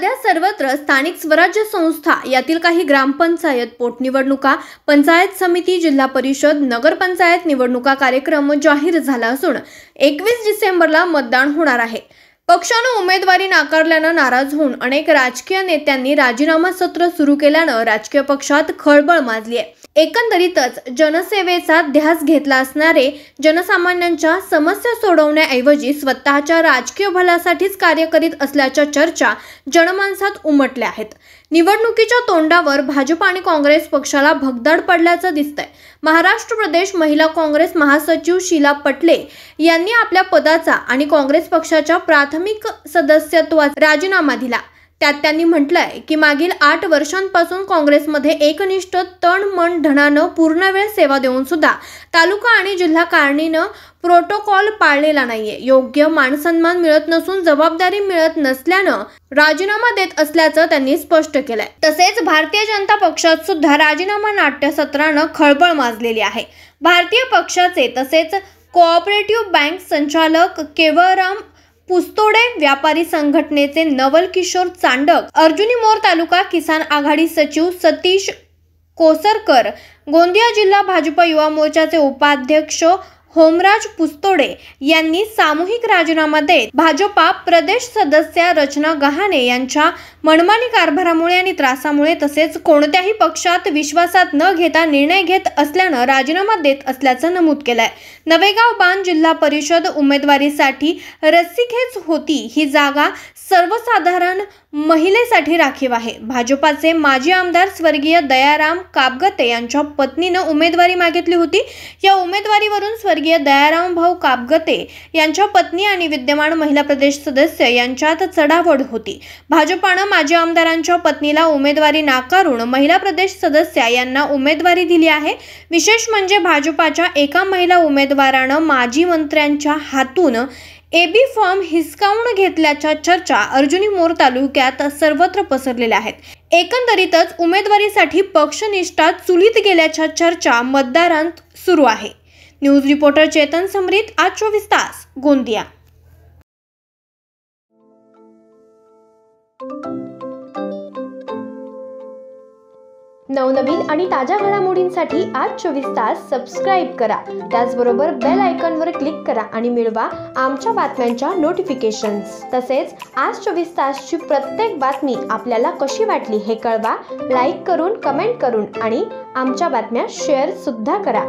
सध्या सर्वत्र स्थानिक स्वराज्य संस्था यातील काही ग्रामपंचायत पोटनिवडणुका, पंचायत समिती, जिल्हा परिषद, नगरपंचायत निवडणुका कार्यक्रम जाहीर झाला असून 21 डिसेंबरला मतदान होणार आहे। पक्षानं उमेदवारी नाकारल्यानं नाराज होऊन अनेक राजकीय नेत्यांनी राजीनामा सत्र सुरू केल्यानं राजकीय पक्षात खळबळ माजली आहे। एकंदरीतच जनसेवेचा ध्यास घेतला असणारे जनसामान्यांच्या समस्या सोडवण्याऐवजी स्वतःच्या राजकीय भल्यासाठीच कार्य करीत असल्याच्या चर्चा जनमानसात उमटल्या आहेत। निवडणुकीच्या तोंडावर भाजप आणि काँग्रेस पक्षाला भगदाड पडल्याचं दिसतंय। महाराष्ट्र प्रदेश महिला काँग्रेस महासचिव शीला पटले यांनी आपल्या पदाचा आणि काँग्रेस पक्षाच्या प्राथमिक सदस्यत्वाचा राजीनामा दिला। त्यात त्यांनी म्हटलंय की मागील 8 वर्षांपासून काँग्रेसमध्ये एकनिष्ठ तन मन धनानं पूर्णवेळ सेवा देऊन सुद्धा तालुका आणि जिल्हा कारणीनं प्रोटोकॉल पाळलेला नाहीये। योग्य मानसन्मान मिळत नसून जबाबदारी मिळत नसल्यानं राजीनामा देत असल्याचं त्यांनी स्पष्ट केलंय। तसेच भारतीय जनता पक्षात सुद्धा राजीनामा नाट्यसत्रानं खळबळ माजलेली आहे। भारतीय पक्षाचे तसेच कोऑपरेटिव्ह बँक संचालक केवळराम पुस्तोडे, व्यापारी संघटनेचे नवल किशोर चांडक, अर्जुनी मोर तालुका किसान आघाडी सचिव सतीश कोसरकर, गोंदिया जिल्हा भाजप युवा मोर्चाचे उपाध्यक्ष होमराज पुस्तोडे यांनी सामूहिक राजीनामा देत भाजपा प्रदेश सदस्य रचना गहाणे यांच्या मनमानी कारभारामुळे आणि त्रासामुळे तसेच कोणत्याही पक्षात विश्वासात न घेता निर्णय घेत असल्यानं राजीनामा देत असल्याचं नमूद केलंय। नवेगाव बांध जिल्हा परिषद उमेदवारीसाठी रस्सीखेच होती। ही जागा सर्वसाधारण महिलेसाठी राखीव आहे। भाजपाचे माजी आमदार स्वर्गीय दयाराम कापगते यांच्या पत्नीनं उमेदवारी मागितली होती। या उमेदवारीवरून स्वर्गीय दयाराम भाऊ कापगते यांच्या पत्नी आणि विद्यमान महिला प्रदेश सदस्य यांच्यात चढाओढ होती। भाजपानं माजी आमदारांच्या पत्नीला उमेदवारी नाकारून महिला प्रदेश सदस्य यांना उमेदवारी दिली आहे। विशेष म्हणजे भाजपाच्या एका महिला उमेदवारानं माजी मंत्र्यांच्या हातून एबी फॉर्म हिसकावून घेतल्याच्या चर्चा अर्जुनी मोर तालुक्यात सर्वत्र पसरलेल्या आहेत। एकंदरीतच उमेदवारीसाठी पक्षनिष्ठा चुलीत गेल्याच्या चर्चा मतदारांत सुरू आहे। न्यूज रिपोर्टर चेतन समरीत, आज 24 तास, गोंदिया। नवनवीन आणि ताज्या घडामोडींसाठी आज 24 तास सबस्क्राईब करा। त्याचबरोबर बेल आयकॉनवर क्लिक करा आणि मिळवा आमच्या बातम्यांच्या नोटिफिकेशन्स। तसेच आज 24 तासची प्रत्येक बातमी आपल्याला कशी वाटली हे कळवा, लाईक करून, कमेंट करून आणि आमच्या बातम्या शेअर सुद्धा करा।